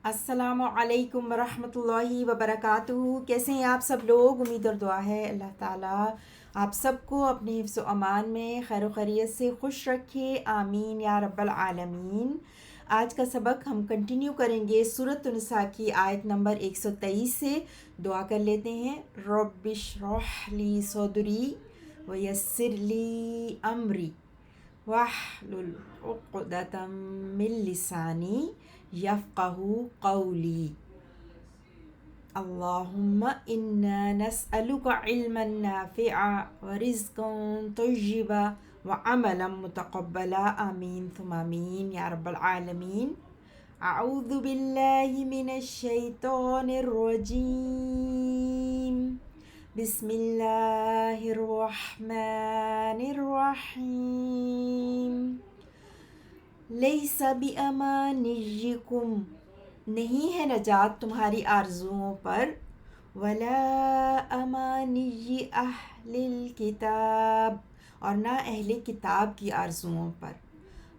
السلام علیکم ورحمۃ اللہ وبرکاتہ۔ کیسے ہیں آپ سب لوگ؟ امید اور دعا ہے اللہ تعالیٰ آپ سب کو اپنے حفظ و امان میں خیر و خیریت سے خوش رکھے، آمین یا رب العالمین۔ آج کا سبق ہم کنٹینیو کریں گے سورۃ النساء کی آیت نمبر 123 سے۔ دعا کر لیتے ہیں۔ رب اشرح لی صدری ویسر لی امری واحلل عقدۃ من لسانی یفقہوا قولی۔ اللہم انا نسألک علما نافعا ورزقا طیبا وعملا متقبلا، آمین ثم آمین یا رب العالمین۔ اعوذ باللہ من الشیطان الرجیم، بسم اللہ الرحمن الرحیم۔ لیس بامانیکم، نہیں ہے نجات تمہاری آرزوؤں پر، ولا امانی اہل الکتاب، اور نہ اہل کتاب کی آرزوؤں پر۔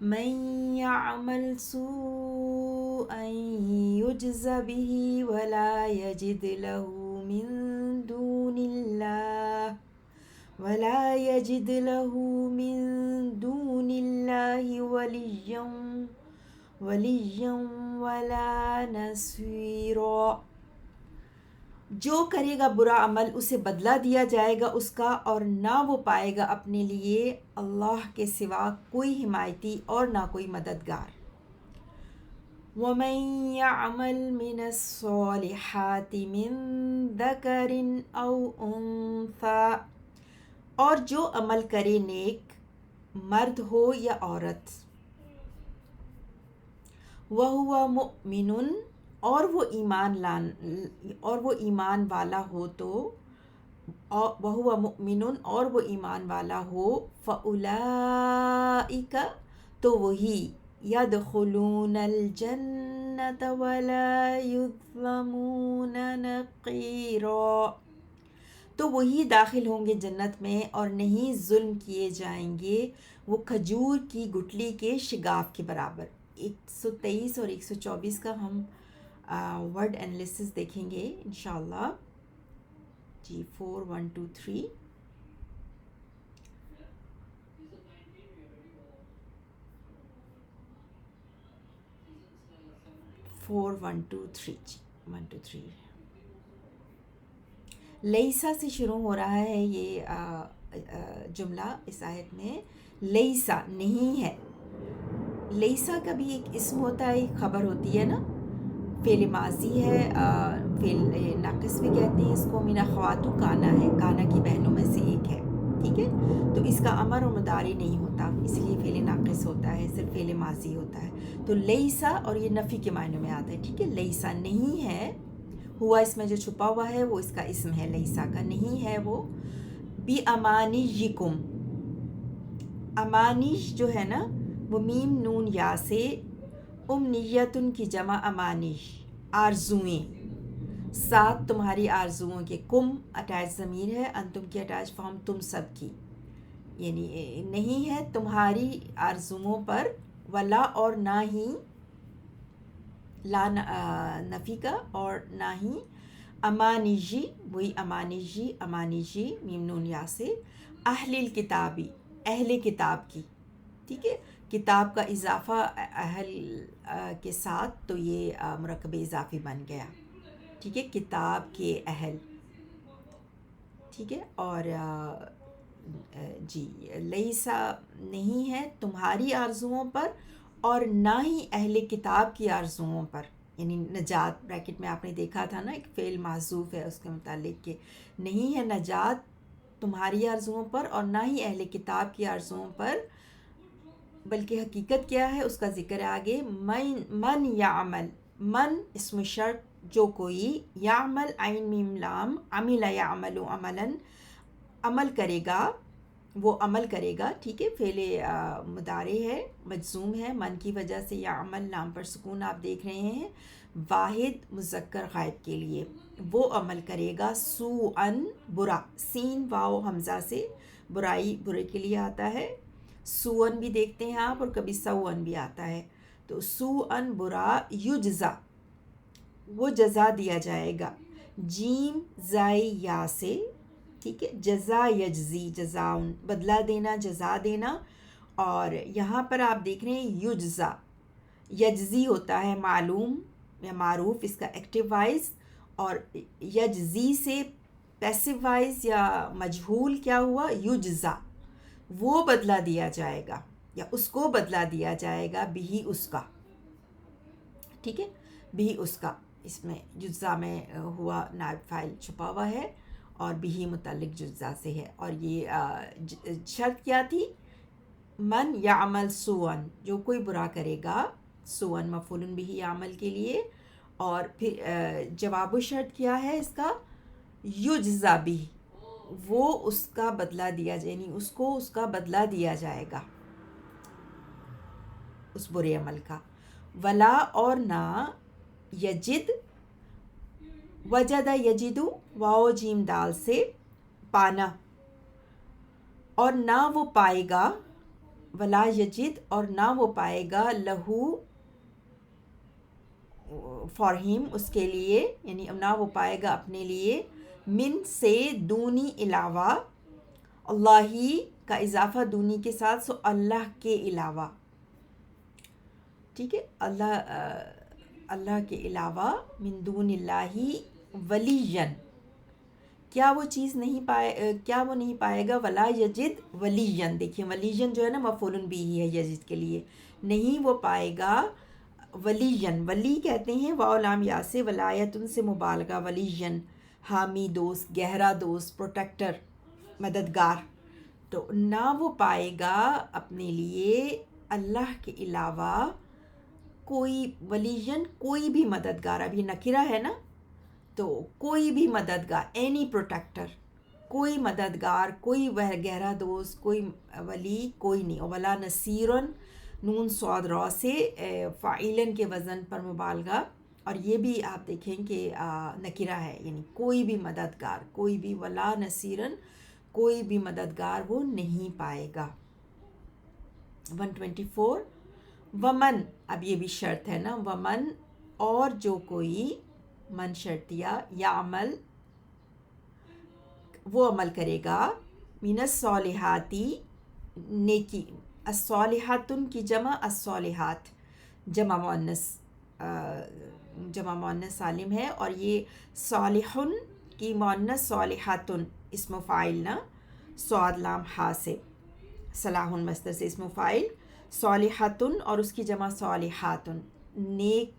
من یعمل سوءا یجز بہ ولا یجد لہ من دون اللہ ولیا ولا نصیرا۔ جو کرے گا برا عمل اسے بدلہ دیا جائے گا اس کا، اور نہ وہ پائے گا اپنے لیے اللہ کے سوا کوئی حمایتی اور نہ کوئی مددگار۔ وَمَن يَعْمَلْ مِنَ الصَّالِحَاتِ مِن ذَكَرٍ أَوْ أُنثَىٰ، اور جو عمل کرے نیک، مرد ہو یا عورت۔ وَهُوَ مُؤْمِنٌ، اور وہ ایمان والا ہو تو، وَهُوَ مُؤْمِنٌ، اور وہ ایمان والا ہو، فَأُولَئِكَ، تو وہی، يَدْخُلُونَ الْجَنَّةَ وَلَا يُظْلَمُونَ نَقِيرًا، تو وہی داخل ہوں گے جنت میں اور نہیں ظلم کیے جائیں گے وہ کھجور کی گٹلی کے شگاف کے برابر۔ 123 اور 124 کا ہم ورڈ انالیسس دیکھیں گے انشاءاللہ۔ جی 4 1 2 3 4 1 2 3 جی 1 2 3 لیسا سے شروع ہو رہا ہے یہ جملہ اس آیت میں۔ لیسا نہیں ہے، لیسا کا بھی ایک اسم ہوتا ہے، ایک خبر ہوتی ہے نا، فعل ماضی ہے، فعل ناقص بھی کہتے ہیں اس کو، من اخواتو کانا ہے، کانا کی بہنوں میں سے ایک ہے، ٹھیک ہے۔ تو اس کا امر و مضارع نہیں ہوتا، اس لیے فعل ناقص ہوتا ہے، صرف فعل ماضی ہوتا ہے۔ تو لیسا، اور یہ نفی کے معنی میں آتا ہے، ٹھیک ہے۔ لیسا نہیں ہے، ہوا اس میں جو چھپا ہوا ہے وہ اس کا اسم ہے، لیسا کا نہیں ہے وہ۔ بی امانیکم، امانیش جو ہے نا وہ میم نون یا سے، امنیتن کی جمع امانیش، آرزوئیں، ساتھ تمہاری آرزوؤں کے، کم اٹیچ ضمیر ہے، انتم کی اٹیچ فارم تم سب کی، یعنی نہیں ہے تمہاری آرزوؤں پر، ولا اور نہ ہی، لا نفی کا، اور نہ ہی، امانیجی، وہی امانیجی، امانیجی میم نون یا سے، اہل الکتابی، اہل کتاب کی، ٹھیک ہے۔ کتاب کا اضافہ اہل کے ساتھ تو یہ مرکب اضافی بن گیا، ٹھیک ہے، کتاب کے اہل، ٹھیک ہے۔ اور جی لیسا نہیں ہے تمہاری آرزوؤں پر، اور نہ ہی اہل کتاب کی آرزوؤں پر، یعنی نجات، بریکٹ میں آپ نے دیکھا تھا نا ایک فعل محذوف ہے اس کے متعلق کہ نہیں ہے نجات تمہاری آرزوؤں پر اور نہ ہی اہل کتاب کی آرزوؤں پر، بلکہ حقیقت کیا ہے اس کا ذکر ہے آگے۔ من یعمل، من اسم شرط، جو کوئی، یعمل عین میم لام، عمل یعمل عملا، عمل کرے گا، وہ عمل کرے گا، ٹھیک ہے، فعل مضارع ہے، مجزوم ہے من کی وجہ سے، یعمل لام پر سکون آپ دیکھ رہے ہیں، واحد مذکر غائب کے لیے، وہ عمل کرے گا، سوءاً برا، سین واو حمزہ سے، برائی، برے کے لیے آتا ہے، سوءاً بھی دیکھتے ہیں آپ، اور کبھی سوءاً بھی آتا ہے، تو سوءاً برا، یجزا، وہ جزا دیا جائے گا، جیم زائی یا سے، ٹھیک ہے، جزا یجزی، جزاؤن بدلہ دینا، جزا دینا. اور یہاں پر آپ دیکھ رہے ہیں یجزا، یجزی ہوتا ہے معلوم یا معروف، اس کا ایکٹیو وائز، اور یجزی سے پیسو وائز یا مجہول کیا ہوا، یجزا، وہ بدلہ دیا جائے گا یا اس کو بدلہ دیا جائے گا، بھی اس کا، ٹھیک ہے، بھی اس کا. اس میں جزا میں ہوا نائب فاعل چھپا ہوا ہے اور بھی متعلق جزا سے ہے. اور یہ شرط کیا تھی، من یعمل سوءن، جو کوئی برا کرے گا، سوءن مفعول بھی یعمل کے لیے. اور پھر جواب و شرط کیا ہے اس کا، یجزا بھی، وہ اس کا بدلہ دیا جائے، یعنی اس کو اس کا بدلہ دیا جائے گا اس برے عمل کا. ولا اور نہ، یجد، وجد یجدو، واو جیم دال سے پانا، اور نہ وہ پائے گا، ولا یجد اور نہ وہ پائے گا، لہو فار ہم اس کے لیے، یعنی نہ وہ پائے گا اپنے لیے، من سے دونی علاوہ، اللہ کا اضافہ دونی کے ساتھ، سو اللہ کے علاوہ، ٹھیک ہے، اللہ کے علاوہ، من دون اللہ ولیین، کیا وہ چیز نہیں پائے، کیا وہ نہیں پائے گا، ولا یجد ولیین، دیکھیے ولیین جو ہے نا مفعول بھی ہے یجد کے لیے، نہیں وہ پائے گا ولیین، ولی کہتے ہیں واو لام یا سے، ولایت ان سے مبالغہ، ولیین حامی، دوست، گہرا دوست، پروٹیکٹر، مددگار. تو نہ وہ پائے گا اپنے لیے اللہ کے علاوہ کوئی، ولیین کوئی بھی مددگار، اب یہ نکرہ ہے نا، تو کوئی بھی مددگار، اینی پروٹیکٹر، کوئی مددگار، کوئی گہرا دوست، کوئی ولی کوئی نہیں. ولا نصیرن، نون صاد را سے فاعلن کے وزن پر مبالغہ، اور یہ بھی آپ دیکھیں کہ نکرہ ہے، یعنی کوئی بھی مددگار، کوئی بھی، ولا نصیرن کوئی بھی مددگار وہ نہیں پائے گا. 124 ومن، اب یہ بھی شرط ہے نا، ومن اور جو کوئی، من شرطیہ، یعمل وہ عمل کرے گا، من الصالحاتی نیکی، الصالحاتن کی جمع الصالحات، جمع مؤنث، جمع مؤنث سالم ہے، اور یہ صالحن کی مؤنث صالحاتن اسم فاعل نا، صاد لام ہا سے، صلاح مصدر سے اسم فاعل، صالحاتن اور اس کی جمع صالحاتن، نیک،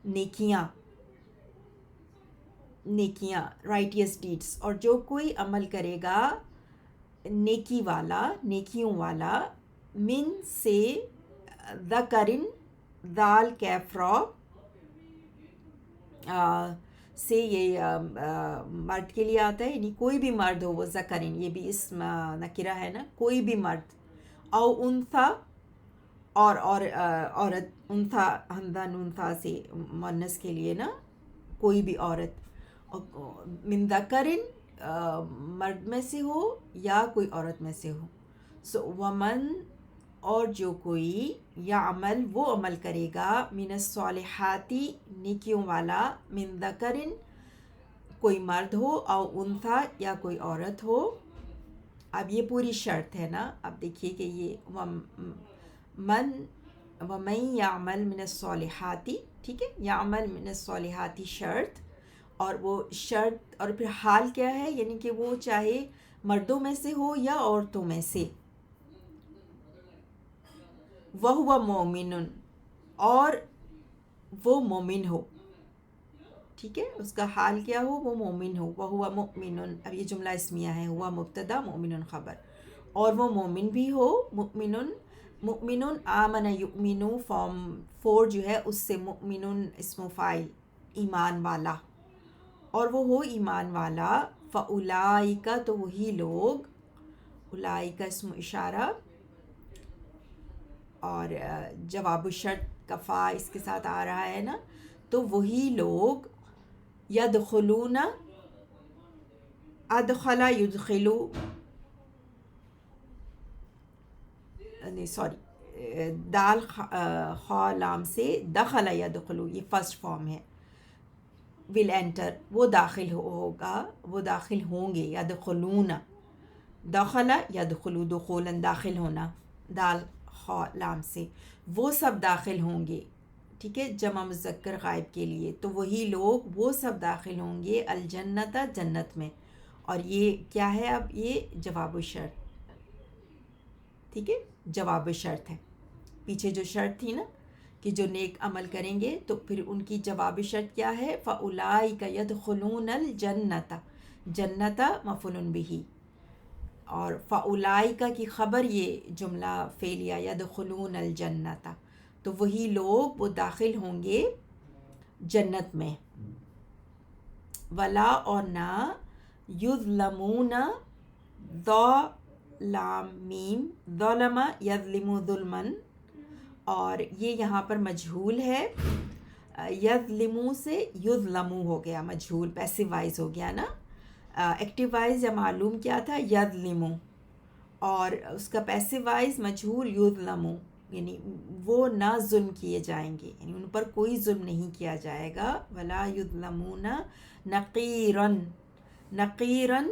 نیکیاں، نیکیاں، رائٹیس ڈیڈس. اور جو کوئی عمل کرے گا نیکی والا، نیکیوں والا، من سے، ذکرن، دال کیف را سے، یہ مرد کے لیے آتا ہے، یعنی کوئی بھی مرد ہو، وہ ذکرن، یہ بھی اسم نکرہ ہے نا، کوئی بھی مرد، او انثا اور عورت، انثا حمزہ نون تھا سے مؤنث کے لیے نا، کوئی بھی عورت، من ذکرن مرد میں سے ہو یا کوئی عورت میں سے ہو. سو ومن اور جو کوئی، یعمل وہ عمل کرے گا، من الصالحاتی نیکیوں والا، من ذکرن کوئی مرد ہو، او انثا یا کوئی عورت ہو. اب یہ پوری شرط ہے نا، اب دیکھیے کہ یہ من، ومن یعمل من الصالحاتی، ٹھیک ہے، یعمل من الصالحاتی شرط، اور وہ شرط، اور پھر حال کیا ہے، یعنی کہ وہ چاہے مردوں میں سے ہو یا عورتوں میں سے، وَهُوَ مُؤْمِنٌ اور وہ مومن ہو، ٹھیک ہے، اس کا حال کیا ہو، وہ مومن ہو. وَهُوَ مُؤْمِنٌ، اب یہ جملہ اسمیہ ہے، ہوا مبتدا، مؤمن خبر، اور وہ مومن بھی ہو. مؤمن، مؤمن آمن یؤمن، فارم 4 جو ہے اس سے، مؤمن اسم فاعل، ایمان والا، اور وہ ہو ایمان والا. فَأُولَئِکَ تو وہی لوگ، اولئک اسم اشارہ، اور جواب الشرط کا فا اس کے ساتھ آ رہا ہے نا، تو وہی لوگ، یدخلون، ادخل یدخلو، نہیں سوری، دال خا لام سے، دخل یدخلو، یہ فرسٹ فارم ہے. ول انٹر، وہ داخل ہوگا، وہ داخل ہوں گے، یدخلون، دخل یدخلو دخولاً داخل ہونا، دال خا لام سے، وہ سب داخل ہوں گے، ٹھیک ہے، جمع مذکر غائب کے لیے، تو وہی لوگ وہ سب داخل ہوں گے الجنت جنت میں. اور یہ کیا ہے؟ اب یہ جواب الشرط، ٹھیک ہے، جواب شرط ہے. پیچھے جو شرط تھی نا کہ جو نیک عمل کریں گے تو پھر ان کی جواب شرط کیا ہے؟ فَأُولَٰئِکَ يَدْخُلُونَ الْجَنَّةَ، جنت مفعول بہ، اور فَأُولَٰئِکَ کی خبر یہ جملہ فعلیہ يَدْخُلُونَ الْجَنَّةَ، تو وہی لوگ وہ داخل ہوں گے جنت میں. ولا اور نہ، یظلمون، ذو لام میم، ظلم یظلم ظلمن، اور یہ یہاں پر مجہول ہے، یظلمو سے یظلمو ہو گیا، مجہول پیسو وائز ہو گیا نا. ایکٹیو وائز یا معلوم کیا تھا؟ یظلمو، اور اس کا پیسو وائز مجہول یظلمو، یعنی وہ نہ ظلم کیے جائیں گے، یعنی ان پر کوئی ظلم نہیں کیا جائے گا. ولا یظلمون نقیرن، نقیرن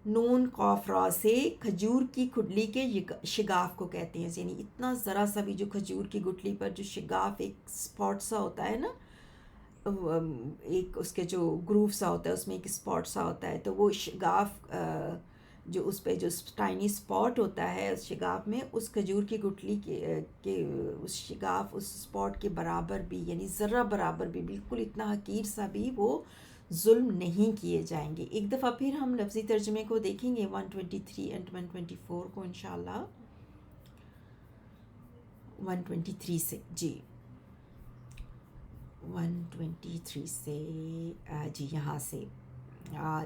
نون قاف را سے کھجور کی کھڈلی کے شگاف کو کہتے ہیں، یعنی اتنا ذرا سا بھی جو کھجور کی گٹھلی پر جو شگاف ایک اسپاٹ سا ہوتا ہے نا، ایک اس کے جو گروو سا ہوتا ہے، اس میں ایک اسپاٹ سا ہوتا ہے، تو وہ شگاف جو اس پہ جو ٹائنی اسپاٹ ہوتا ہے اس شگاف میں، اس کھجور کی گٹھلی کے اس شگاف اس اسپاٹ کے برابر بھی، یعنی ذرہ برابر بھی، بالکل اتنا حقیر سا بھی وہ ظلم نہیں کیے جائیں گے. ایک دفعہ پھر ہم لفظی ترجمے کو دیکھیں گے 123 اینڈ 124 کو انشاءاللہ. 123 سے، جی 123 سے، جی یہاں سے،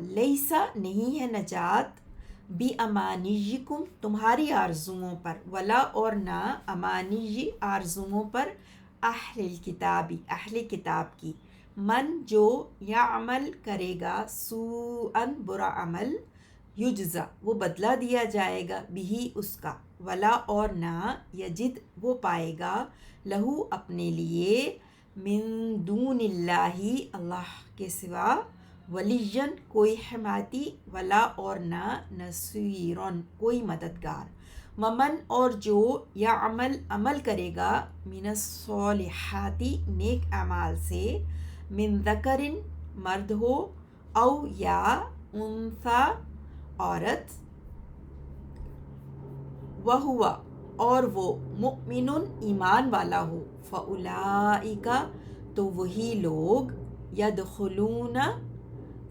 لیسا نہیں ہے نجات، بی امانیکم تمہاری آرزوؤں پر، ولا اور نہ امانی آرزوؤں پر، اہل الکتابی اہل کتاب کی، من جو یعمل کرے گا سوءً برا عمل، یجزا وہ بدلہ دیا جائے گا، بھی اس کا، ولا اور نہ یجد وہ پائے گا، لہو اپنے لیے، من دون اللہ اللہ کے سوا، ولیًا کوئی حمایتی، ولا اور نہ نصیرًا کوئی مددگار. ومن اور جو یعمل عمل کرے گا، من الصالحات نیک اعمال سے، من ذکر مرد ہو، او یا انثیٰ عورت، وہوا اور وہ، مؤمن ایمان والا ہو، فاولئک تو وہی لوگ، یدخلون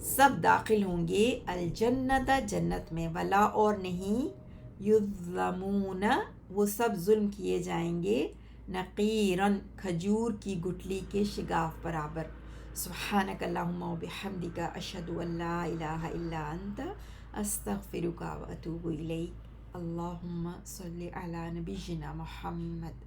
سب داخل ہوں گے، الجنت جنت میں، ولا اور نہیں، یظلمون وہ سب ظلم کیے جائیں گے، نقیراً کھجور کی گٹھلی کے شگاف برابر. سبحانک اللہم و بحمدک، اشہد ان لا الہ الا انت، استغفرک و اتوب الیک. اللہم صلی علی نبینا محمد.